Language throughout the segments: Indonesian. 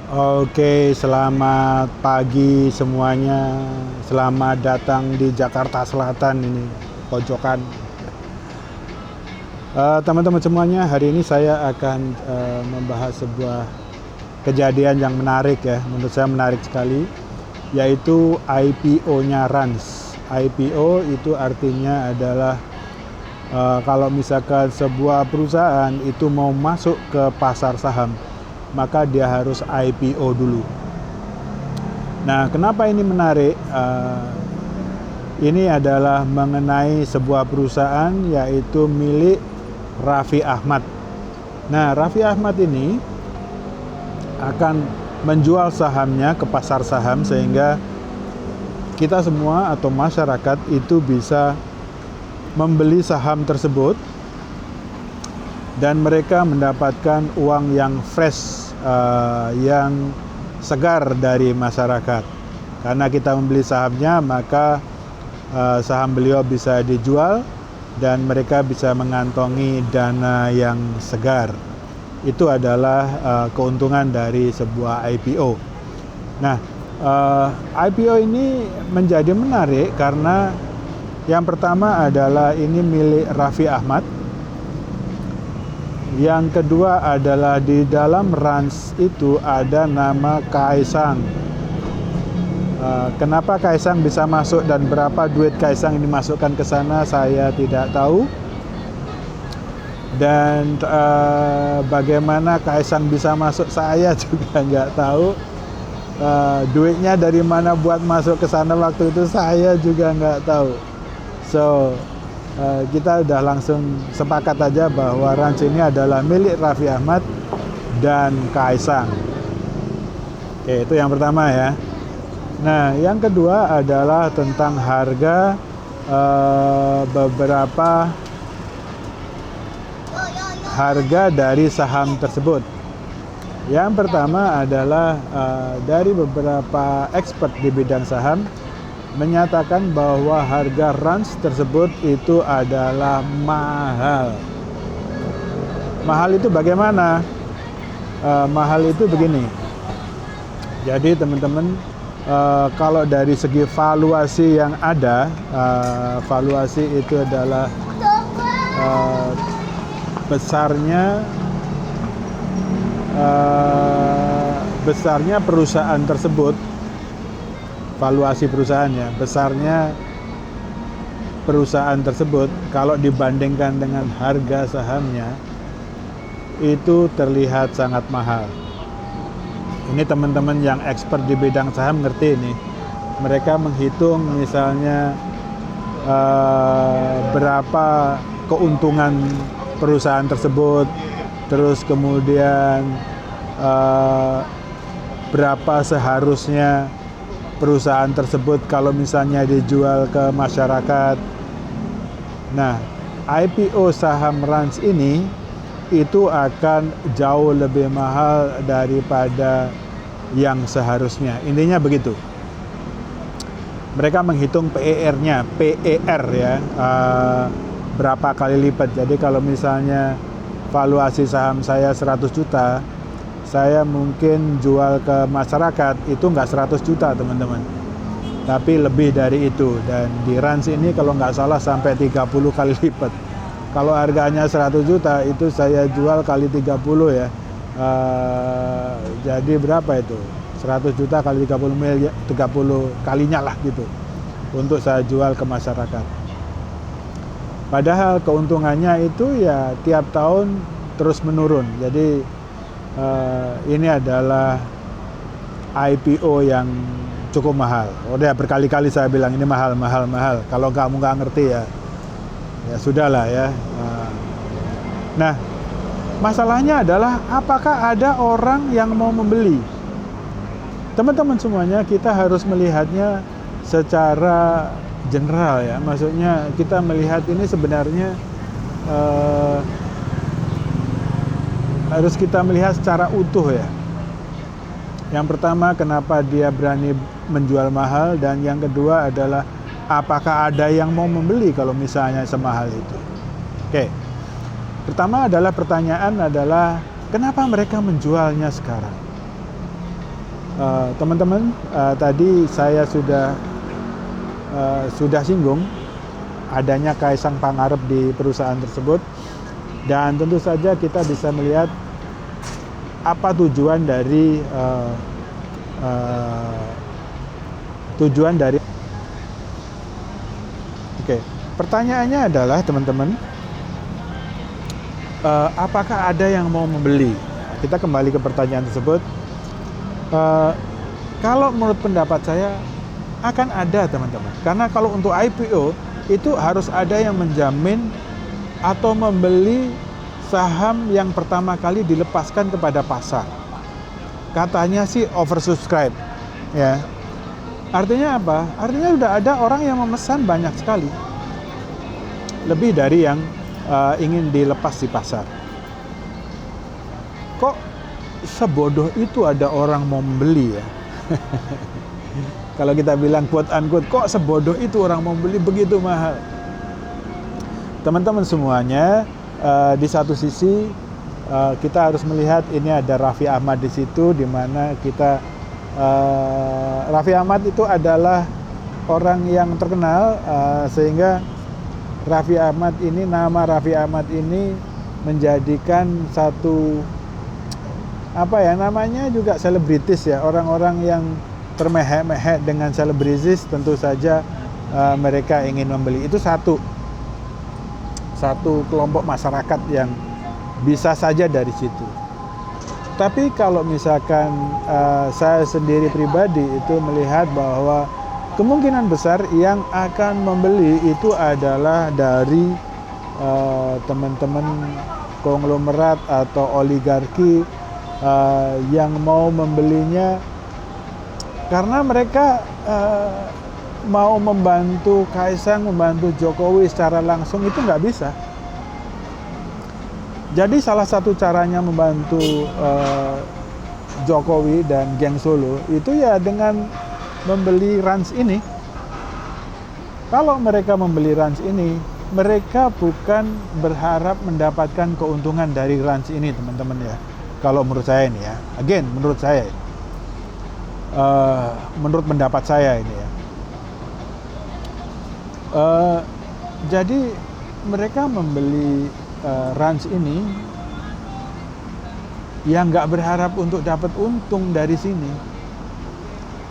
Oke, selamat pagi semuanya. Selamat datang di Jakarta Selatan ini, pojokan. Teman-teman semuanya, hari ini saya akan membahas sebuah kejadian yang menarik ya. Menurut saya menarik sekali, yaitu IPO-nya Rans. IPO itu artinya adalah kalau misalkan sebuah perusahaan itu mau masuk ke pasar saham, maka dia harus IPO dulu. Nah, kenapa ini menarik? Ini adalah mengenai sebuah perusahaan yaitu milik Raffi Ahmad. Nah, Raffi Ahmad ini akan menjual sahamnya ke pasar saham sehingga kita semua atau masyarakat itu bisa membeli saham tersebut dan mereka mendapatkan uang yang fresh, yang segar dari masyarakat. Karena kita membeli sahamnya, maka saham beliau bisa dijual dan mereka bisa mengantongi dana yang segar. Itu adalah keuntungan dari sebuah IPO. Nah, IPO ini menjadi menarik karena yang pertama adalah ini milik Raffi Ahmad. Yang kedua adalah di dalam Rans itu ada nama Kaisang. Kenapa Kaisang bisa masuk dan berapa duit Kaisang ini dimasukkan ke sana saya tidak tahu. Dan bagaimana Kaisang bisa masuk saya juga nggak tahu. Duitnya dari mana buat masuk ke sana waktu itu saya juga nggak tahu. So kita udah langsung sepakat aja bahwa Rans ini adalah milik Raffi Ahmad dan Kaisang. Oke, itu yang pertama ya. Nah, yang kedua adalah tentang harga beberapa harga dari saham tersebut. Yang pertama adalah dari beberapa expert di bidang saham menyatakan bahwa harga Rans tersebut itu adalah mahal. Mahal itu bagaimana? Mahal itu begini. Jadi teman-teman, kalau dari segi valuasi yang ada, valuasi itu adalah besarnya perusahaan tersebut, valuasi perusahaannya, besarnya perusahaan tersebut kalau dibandingkan dengan harga sahamnya itu terlihat sangat mahal. Ini teman-teman yang expert di bidang saham ngerti ini. Mereka menghitung misalnya berapa keuntungan perusahaan tersebut, terus kemudian berapa seharusnya perusahaan tersebut kalau misalnya dijual ke masyarakat. Nah, IPO saham Rans ini itu akan jauh lebih mahal daripada yang seharusnya. Intinya begitu. Mereka menghitung PER-nya, PER ya, berapa kali lipat. Jadi kalau misalnya valuasi saham saya 100 juta, saya mungkin jual ke masyarakat itu nggak 100 juta teman-teman, tapi lebih dari itu. Dan di Rans ini kalau nggak salah sampai 30 kali lipat. Kalau harganya 100 juta itu saya jual kali 30 ya, jadi berapa itu? 100 juta kali 30 miliar, 30 kalinya lah gitu untuk saya jual ke masyarakat. Padahal keuntungannya itu ya tiap tahun terus menurun. Jadi ini adalah IPO yang cukup mahal. Udah berkali-kali saya bilang ini mahal. Kalau kamu nggak ngerti ya sudahlah ya. Nah, masalahnya adalah apakah ada orang yang mau membeli? Teman-teman semuanya, kita harus melihatnya secara general ya. Maksudnya kita melihat ini sebenarnya harus kita melihat secara utuh ya. Yang pertama, kenapa dia berani menjual mahal, dan yang kedua adalah apakah ada yang mau membeli kalau misalnya semahal itu. Oke. Pertama adalah pertanyaan adalah kenapa mereka menjualnya sekarang? Teman-teman, tadi saya sudah singgung adanya Kaisang Pangarep di perusahaan tersebut, dan tentu saja kita bisa melihat apa tujuan dari Oke, pertanyaannya adalah teman-teman, apakah ada yang mau membeli? Kita kembali ke pertanyaan tersebut. Kalau menurut pendapat saya akan ada, teman-teman. Karena kalau untuk IPO itu harus ada yang menjamin atau membeli saham yang pertama kali dilepaskan kepada pasar. Katanya sih oversubscribe, ya. Artinya apa? Artinya sudah ada orang yang memesan banyak sekali, lebih dari yang ingin dilepas di pasar. Kok sebodoh itu ada orang mau membeli, ya? Kalau kita bilang quote unquote, kok sebodoh itu orang mau beli begitu mahal? Teman-teman semuanya, di satu sisi kita harus melihat ini ada Raffi Ahmad di situ, di mana kita Raffi Ahmad itu adalah orang yang terkenal, sehingga nama Raffi Ahmad ini menjadikan satu namanya juga selebritis, ya. Orang-orang yang termehek-mehek dengan selebritis tentu saja mereka ingin membeli. Itu satu kelompok masyarakat yang bisa saja dari situ. Tapi kalau misalkan saya sendiri pribadi itu melihat bahwa kemungkinan besar yang akan membeli itu adalah dari teman-teman konglomerat atau oligarki yang mau membelinya karena mereka mau membantu Kaisang, membantu Jokowi secara langsung itu nggak bisa. Jadi salah satu caranya membantu Jokowi dan geng Solo itu ya dengan membeli Rans ini. Kalau mereka membeli Rans ini, mereka bukan berharap mendapatkan keuntungan dari Rans ini, teman-teman, ya. Kalau menurut saya ini, ya. Again, menurut saya. Menurut pendapat saya ini, ya. Jadi mereka membeli Rans ini yang nggak berharap untuk dapat untung dari sini.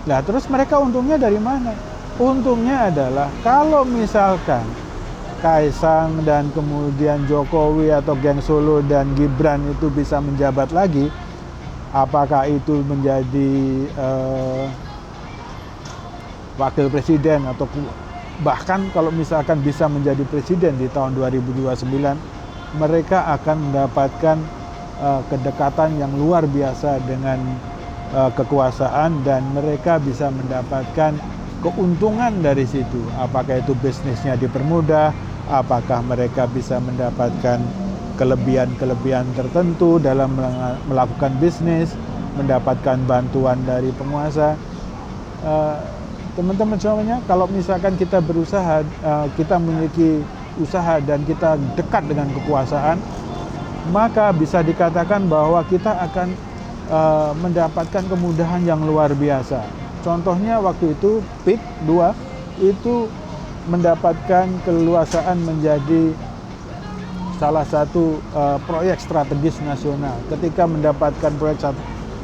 Nah, terus mereka untungnya dari mana? Untungnya adalah kalau misalkan Kaisang dan kemudian Jokowi atau geng Solo dan Gibran itu bisa menjabat lagi, apakah itu menjadi wakil presiden atau bahkan kalau misalkan bisa menjadi presiden di tahun 2029, mereka akan mendapatkan kedekatan yang luar biasa dengan kekuasaan dan mereka bisa mendapatkan keuntungan dari situ. Apakah itu bisnisnya dipermudah, apakah mereka bisa mendapatkan kelebihan-kelebihan tertentu dalam melakukan bisnis, mendapatkan bantuan dari penguasa. Teman-teman semuanya, kalau misalkan kita berusaha, kita memiliki usaha dan kita dekat dengan kekuasaan, maka bisa dikatakan bahwa kita akan mendapatkan kemudahan yang luar biasa. Contohnya waktu itu PIK 2 itu mendapatkan keleluasaan menjadi salah satu proyek strategis nasional. Ketika mendapatkan proyek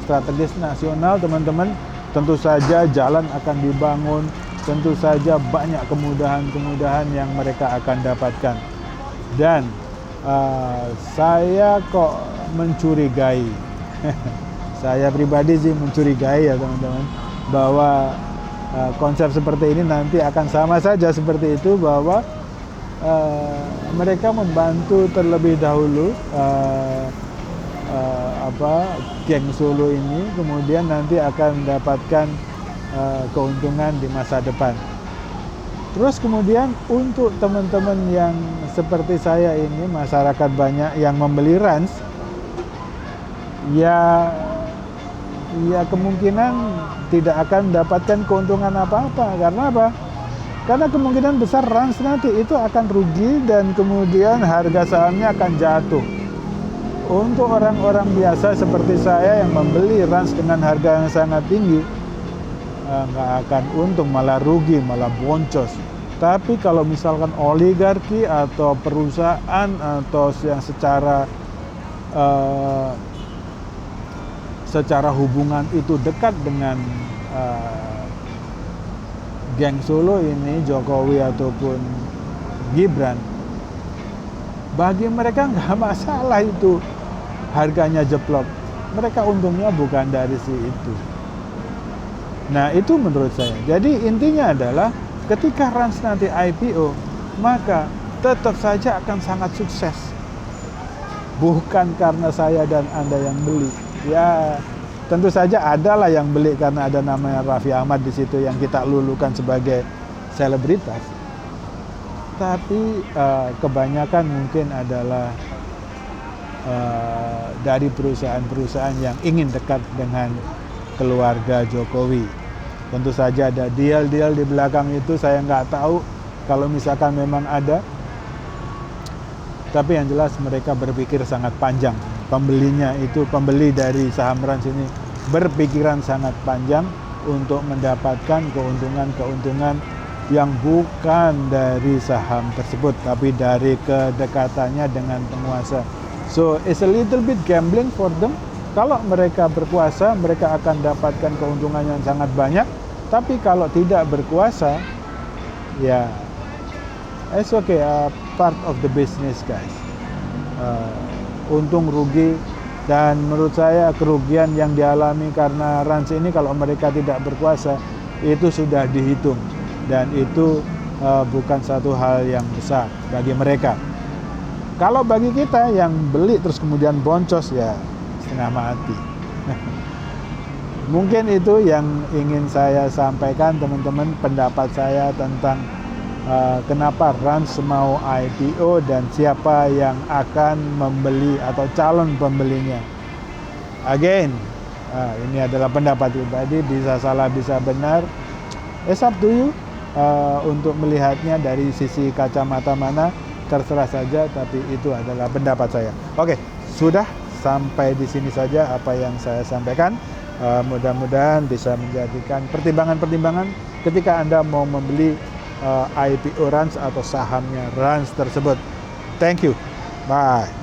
strategis nasional, teman-teman, tentu saja jalan akan dibangun, tentu saja banyak kemudahan-kemudahan yang mereka akan dapatkan. Dan saya kok mencurigai, saya pribadi sih mencurigai, ya teman-teman, bahwa konsep seperti ini nanti akan sama saja seperti itu, bahwa mereka membantu terlebih dahulu geng Solo ini, kemudian nanti akan mendapatkan keuntungan di masa depan. Terus kemudian untuk teman-teman yang seperti saya ini, masyarakat banyak yang membeli Rans, ya kemungkinan tidak akan mendapatkan keuntungan apa-apa. Karena apa? Karena kemungkinan besar Rans nanti itu akan rugi dan kemudian harga sahamnya akan jatuh. untuk orang-orang biasa seperti saya yang membeli Rans dengan harga yang sangat tinggi, nggak akan untung, malah rugi, malah boncos. Tapi kalau misalkan oligarki atau perusahaan atau yang secara hubungan itu dekat dengan geng Solo ini, Jokowi ataupun Gibran, bagi mereka nggak masalah itu harganya jeblok. Mereka untungnya bukan dari si itu. Nah, itu menurut saya. Jadi intinya adalah ketika Rans nanti IPO, maka tetap saja akan sangat sukses. Bukan karena saya dan Anda yang beli. Ya, tentu saja adalah yang beli karena ada namanya Raffi Ahmad di situ yang kita lulukan sebagai selebritas. Tapi kebanyakan mungkin adalah dari perusahaan-perusahaan yang ingin dekat dengan keluarga Jokowi. Tentu saja ada deal-deal di belakang itu, saya nggak tahu kalau misalkan memang ada. Tapi yang jelas mereka berpikir sangat panjang. Pembeli dari saham Rans ini berpikiran sangat panjang untuk mendapatkan keuntungan yang bukan dari saham tersebut, tapi dari kedekatannya dengan penguasa. So it's a little bit gambling for them. Kalau mereka berkuasa, mereka akan dapatkan keuntungan yang sangat banyak. Tapi kalau tidak berkuasa, ya it's okay, part of the business, guys. Untung rugi, dan menurut saya kerugian yang dialami karena Rans ini kalau mereka tidak berkuasa itu sudah dihitung, dan itu bukan satu hal yang besar bagi mereka. Kalau bagi kita yang beli terus kemudian boncos, ya setengah mati. Mungkin itu yang ingin saya sampaikan, teman-teman, pendapat saya tentang kenapa Rans mau IPO dan siapa yang akan membeli atau calon pembelinya. Again, ini adalah pendapat pribadi, bisa salah bisa benar. It's up to you untuk melihatnya dari sisi kacamata mana, terserah saja, tapi itu adalah pendapat saya. Oke, sudah sampai di sini saja apa yang saya sampaikan. Mudah-mudahan bisa menjadikan pertimbangan-pertimbangan ketika Anda mau membeli IPO Rans atau sahamnya Rans tersebut. Thank you. Bye.